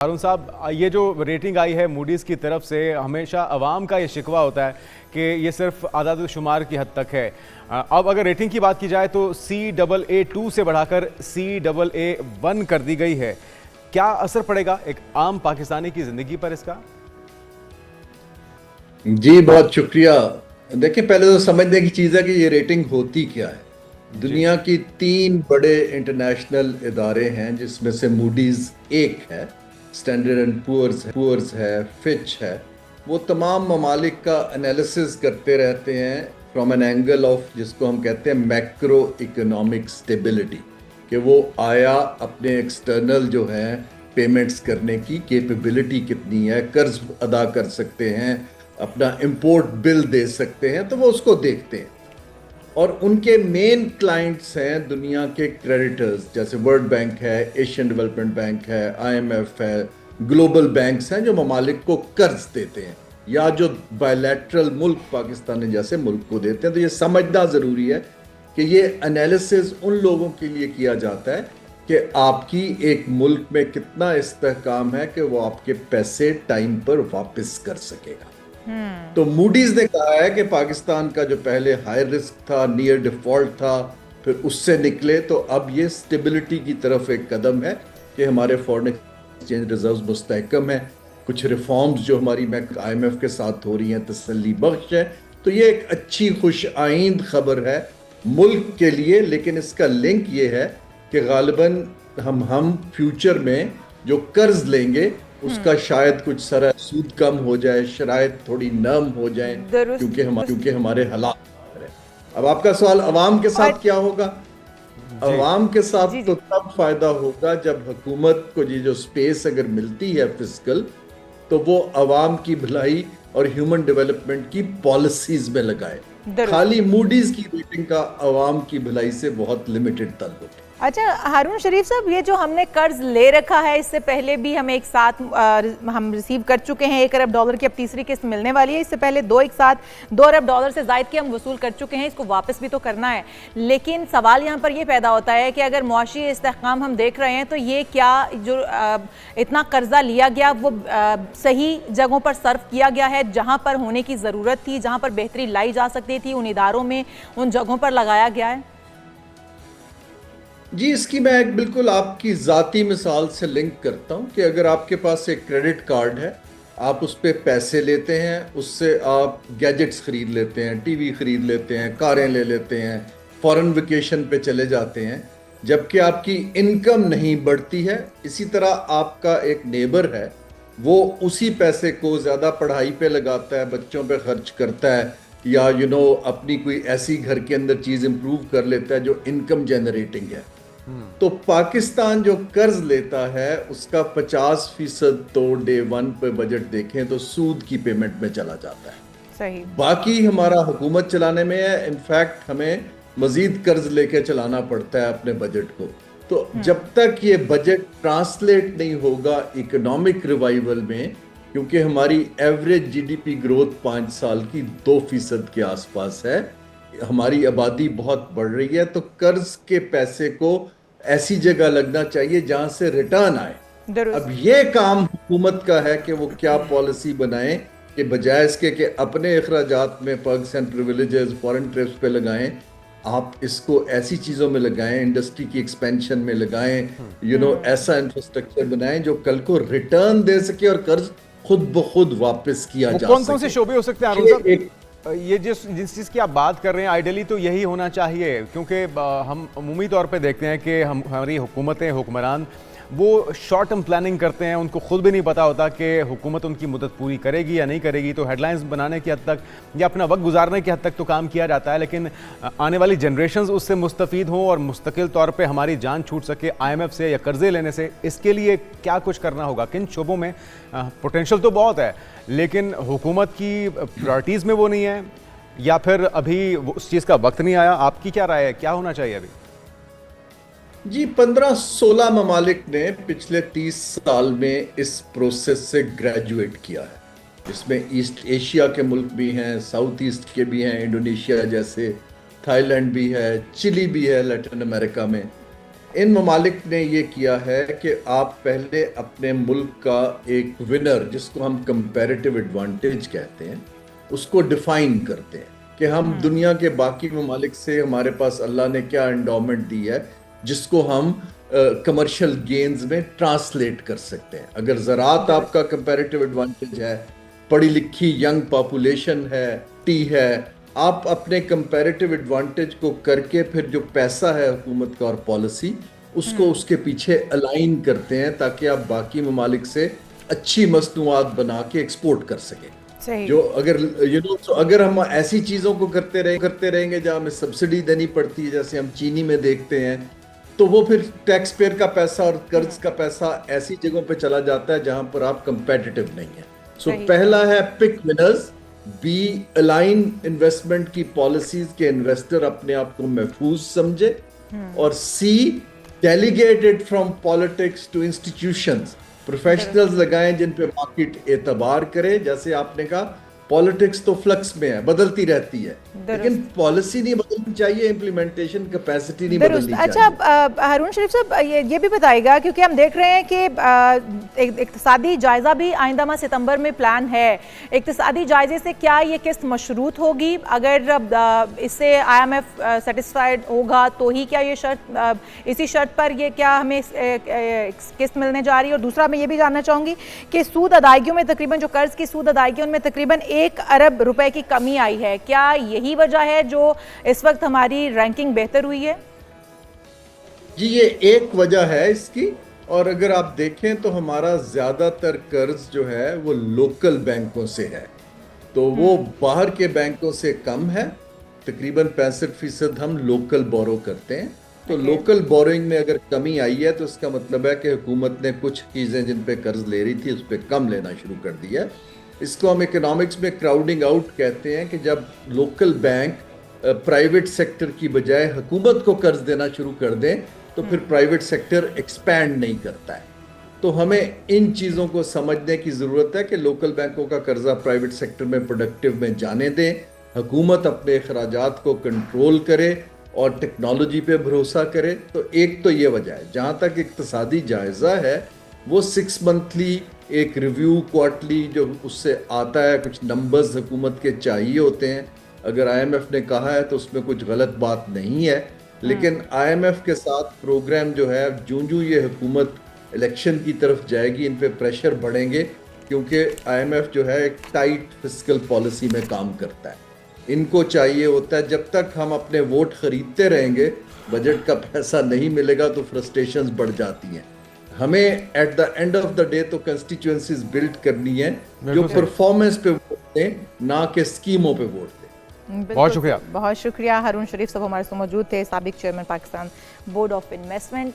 ہارون صاحب، یہ جو ریٹنگ آئی ہے موڈیز کی طرف سے، ہمیشہ عوام کا یہ شکوہ ہوتا ہے کہ یہ صرف اعداد و شمار کی حد تک ہے۔ اب اگر ریٹنگ کی بات کی جائے تو CAA2 سے بڑھا کر CAA1 کر دی گئی ہے۔ کیا اثر پڑے گا ایک عام پاکستانی کی زندگی پر اس کا؟ جی بہت شکریہ۔ دیکھیں، پہلے تو سمجھنے کی چیز ہے کہ یہ ریٹنگ ہوتی کیا ہے۔ دنیا کی 3 بڑے انٹرنیشنل ادارے ہیں جس میں سے موڈیز ایک ہے، اسٹینڈرڈ اینڈ پورز ہے، فچ ہے۔ وہ تمام ممالک کا انالیسس کرتے رہتے ہیں فرام این اینگل آف جس کو ہم کہتے ہیں میکرو اکنامک اسٹیبلٹی، کہ وہ آیا اپنے ایکسٹرنل جو ہیں پیمنٹس کرنے کی کیپیبلٹی کتنی ہے، قرض ادا کر سکتے ہیں، اپنا امپورٹ بل دے سکتے ہیں، تو وہ اس کو دیکھتے ہیں۔ اور ان کے مین کلائنٹس ہیں دنیا کے کریڈیٹرز، جیسے ورلڈ بینک ہے، ایشین ڈیولپمنٹ بینک ہے، IMF ہے، گلوبل بینکس ہیں جو ممالک کو قرض دیتے ہیں یا جو بائیلیٹرل ملک پاکستان جیسے ملک کو دیتے ہیں۔ تو یہ سمجھنا ضروری ہے کہ یہ انالیسز ان لوگوں کے لیے کیا جاتا ہے کہ آپ کی ایک ملک میں کتنا استحکام ہے کہ وہ آپ کے پیسے ٹائم پر واپس کر سکے گا۔ تو موڈیز نے کہا ہے کہ پاکستان کا جو پہلے ہائی رسک تھا، نیئر ڈیفالٹ تھا، پھر اس سے نکلے، تو اب یہ سٹیبلٹی کی طرف ایک قدم ہے کہ ہمارے فورن ایکسچینج ریزروز مستحکم ہیں۔ کچھ ریفارمز جو ہماری IMF کے ساتھ ہو رہی ہیں تسلی بخش ہے۔ تو یہ ایک اچھی خوش آئند خبر ہے ملک کے لیے، لیکن اس کا لنک یہ ہے کہ غالباً ہم فیوچر میں جو قرض لیں گے اس کا شاید کچھ سود کم ہو جائے، شرائط تھوڑی نرم ہو جائیں، کیونکہ ہمارے حالات ہیں۔ اب آپ کا سوال عوام کے ساتھ کیا ہوگا؟ عوام کے ساتھ تو تب فائدہ ہوگا جب حکومت کو یہ جو سپیس اگر ملتی ہے فسکل، تو وہ عوام کی بھلائی اور ہیومن ڈیولپمنٹ کی پالیسیز میں لگائے۔ خالی موڈیز کی ریٹنگ کا عوام کی بھلائی سے بہت لیمیٹڈ تعلق ہے۔ اچھا ہارون شریف صاحب، یہ جو ہم نے قرض لے رکھا ہے، اس سے پہلے بھی ہم ایک ساتھ ہم ریسیو کر چکے ہیں $1 ارب کی، اب تیسری قسط ملنے والی ہے۔ اس سے پہلے ایک ساتھ $2 ارب سے زائد کے ہم وصول کر چکے ہیں، اس کو واپس بھی تو کرنا ہے۔ لیکن سوال یہاں پر یہ پیدا ہوتا ہے کہ اگر معاشی استحکام ہم دیکھ رہے ہیں تو یہ کیا جو اتنا قرضہ لیا گیا وہ صحیح جگہوں پر صرف کیا گیا ہے، جہاں پر ہونے کی ضرورت تھی، جہاں پر بہتری لائی جا سکتی تھی، ان اداروں میں ان جگہوں پر لگایا گیا ہے؟ جی، اس کی میں ایک بالکل آپ کی ذاتی مثال سے لنک کرتا ہوں کہ اگر آپ کے پاس ایک کریڈٹ کارڈ ہے، آپ اس پہ پیسے لیتے ہیں، اس سے آپ گیجٹس خرید لیتے ہیں، ٹی وی خرید لیتے ہیں، کاریں لے لیتے ہیں، فورن ویکیشن پہ چلے جاتے ہیں، جبکہ آپ کی انکم نہیں بڑھتی ہے۔ اسی طرح آپ کا ایک نیبر ہے، وہ اسی پیسے کو زیادہ پڑھائی پہ لگاتا ہے، بچوں پہ خرچ کرتا ہے، یا اپنی کوئی ایسی گھر کے اندر چیز امپروو کر لیتا ہے جو انکم جنریٹنگ ہے۔ تو پاکستان جو قرض لیتا ہے اس کا 50% تو ڈے 1 پہ بجٹ دیکھیں تو سود کی پیمنٹ میں چلا جاتا ہے۔ صحیح۔ باقی ہمارا حکومت چلانے میں ہے، انفیکٹ ہمیں مزید قرض لے کے چلانا پڑتا ہے اپنے بجٹ کو۔ تو جب تک یہ بجٹ ٹرانسلیٹ نہیں ہوگا اکنامک ریوائیول میں، کیونکہ ہماری ایوریج GDP گروتھ 5 سال کی 2% کے آس پاس ہے، ہماری آبادی بہت بڑھ رہی ہے، تو قرض کے پیسے کو ایسی جگہ لگنا چاہیے جہاں سے ریٹرن آئے۔ اب یہ کام حکومت کا ہے کہ وہ کیا پالیسی بنائیں کہ بجائے اس کے کہ اپنے اخراجات میں پرکس اینڈ پریویلیجز، فورن ٹرپس پہ لگائیں، آپ اس کو ایسی چیزوں میں لگائیں، انڈسٹری کی ایکسپینشن میں لگائیں، ایسا انفراسٹرکچر بنائیں جو کل کو ریٹرن دے سکے اور قرض خود بخود واپس کیا جا سکے۔ کون کون سے شعبے ہو سکتے ہیں ہارون صاحب؟ یہ جس چیز کی آپ بات کر رہے ہیں آئیڈیلی تو یہی ہونا چاہیے، کیونکہ ہم عمومی طور پہ دیکھتے ہیں کہ ہماری حکومتیں، حکمران وہ شارٹ ٹرم پلاننگ کرتے ہیں، ان کو خود بھی نہیں پتا ہوتا کہ حکومت ان کی مدت پوری کرے گی یا نہیں کرے گی، تو ہیڈ لائنز بنانے کی حد تک یا اپنا وقت گزارنے کی حد تک تو کام کیا جاتا ہے، لیکن آنے والی جنریشنز اس سے مستفید ہوں اور مستقل طور پہ ہماری جان چھوٹ سکے IMF سے یا قرضے لینے سے، اس کے لیے کیا کچھ کرنا ہوگا؟ کن شعبوں میں پوٹینشل تو بہت ہے لیکن حکومت کی پرائرٹیز میں وہ نہیں ہے، یا پھر ابھی اس چیز کا وقت نہیں آیا؟ آپ کی کیا رائے ہے، کیا ہونا چاہیے ابھی؟ جی، 15-16 ممالک نے پچھلے 30 سال میں اس پروسیس سے گریجویٹ کیا ہے۔ اس میں ایسٹ ایشیا کے ملک بھی ہیں، ساؤتھ ایسٹ کے بھی ہیں، انڈونیشیا جیسے، تھائی لینڈ بھی ہے، چلی بھی ہے لیٹن امریکہ میں۔ ان ممالک نے یہ کیا ہے کہ آپ پہلے اپنے ملک کا ایک ونر جس کو ہم کمپیریٹیو ایڈوانٹیج کہتے ہیں اس کو ڈیفائن کرتے ہیں کہ ہم دنیا کے باقی ممالک سے ہمارے پاس اللہ نے کیا انڈومنٹ دی ہے جس کو ہم کمرشل گینز میں ٹرانسلیٹ کر سکتے ہیں. اگر زراعت آپ کا کمپیریٹیو ایڈوانٹیج ہے, پڑھی لکھی ینگ پاپولیشن ہے, آپ اپنے کمپیریٹیو ایڈوانٹیج کو کر کے پھر جو پیسہ ہے حکومت کا اور پالیسی اس کو اس کے پیچھے الائن کرتے ہیں تاکہ آپ باقی ممالک سے اچھی مصنوعات بنا کے ایکسپورٹ کر سکیں. جو اگر ہم ایسی چیزوں کو کرتے رہیں گے جہاں ہمیں سبسڈی دینی پڑتی ہے, جیسے ہم چینی میں دیکھتے ہیں, تو وہ پھر ٹیکس پیئر کا پیسہ اور قرض کا پیسہ ایسی جگہوں پہ چلا جاتا ہے جہاں پر آپ کمپیٹیٹو نہیں ہیں. سو پہلا ہے pick winners, B align investment کی پالیسیز کے انویسٹر اپنے آپ کو محفوظ سمجھے, اور C delegated from politics to institutions, professionals لگائیں جن پہ مارکیٹ اعتبار کرے. جیسے آپ نے کہا پالیٹکس تو فلکس میں ہے, بدلتی رہتی ہے, لیکن پالیسی نہیں بدلنی چاہیے, امپلیمنٹیشن کیپیسٹی نہیں بدلنی چاہیے. اچھا ہارون شریف صاحب یہ بھی بتائے گا, کیونکہ ہم دیکھ رہے ہیں کہ اقتصادی جائزہ بھی آئندہ ماہ ستمبر میں پلان ہے. اقتصادی جائزے سے کیا یہ قسط مشروط ہوگی؟ اگر اس سے آئی ایم ایف سیٹسفائیڈ ہوگا تو ہی کیا یہ شرط, اسی شرط پر یہ کیا ہمیں قسط ملنے جا رہی ہے؟ اور دوسرا میں یہ بھی جاننا چاہوں گی کہ سود ادائیگیوں میں تقریباً جو قرض کی سود ادائیگیوں میں تقریباً 1 ارب روپے کی کمی آئی ہے, کیا یہی وجہ ہے جو اس وقت ہماری رینکنگ بہتر ہوئی ہے؟ جی یہ ایک وجہ ہے اس کی, اور اگر آپ دیکھیں تو ہمارا زیادہ تر قرض جو ہے وہ لوکل بینکوں سے ہے, تو وہ باہر کے بینکوں سے کم ہے. تقریباً 65% ہم لوکل بورو کرتے ہیں. تو لوکل بورنگ میں اگر کمی آئی ہے تو اس کا مطلب ہے کہ حکومت نے کچھ چیزیں جن پہ قرض لے رہی تھی اس پہ کم لینا شروع کر دیا. اس کو ہم اکنامکس میں کراؤڈنگ آؤٹ کہتے ہیں, کہ جب لوکل بینک پرائیویٹ سیکٹر کی بجائے حکومت کو قرض دینا شروع کر دیں تو پھر پرائیویٹ سیکٹر ایکسپینڈ نہیں کرتا ہے. تو ہمیں ان چیزوں کو سمجھنے کی ضرورت ہے کہ لوکل بینکوں کا قرضہ پرائیویٹ سیکٹر میں پروڈکٹیو میں جانے دیں, حکومت اپنے اخراجات کو کنٹرول کرے اور ٹیکنالوجی پہ بھروسہ کرے. تو ایک تو یہ وجہ ہے. جہاں تک اقتصادی جائزہ ہے وہ 6 منتھلی ایک ریویو کوارٹرلی جو اس سے آتا ہے, کچھ نمبرز حکومت کے چاہیے ہوتے ہیں. اگر آئی ایم ایف نے کہا ہے تو اس میں کچھ غلط بات نہیں ہے, لیکن آئی ایم ایف کے ساتھ پروگرام جو ہے جوں یہ حکومت الیکشن کی طرف جائے گی ان پہ پریشر بڑھیں گے, کیونکہ آئی ایم ایف جو ہے ایک ٹائٹ فسکل پالیسی میں کام کرتا ہے. ان کو چاہیے ہوتا ہے جب تک ہم اپنے ووٹ خریدتے رہیں گے, بجٹ کا پیسہ نہیں ملے گا تو فرسٹریشنز بڑھ جاتی ہیں. ہمیں at the end of the day تو کنسٹیچوئنسیز بلڈ کرنی ہے جو پرفارمنس پہ ووٹ دیں, نہ کہ اسکیموں پہ ووٹ دیں. بہت شکریہ. بہت شکریہ. ہارون شریف صاحب ہمارے ساتھ موجود تھے, سابق chairman Pakistan board of investment.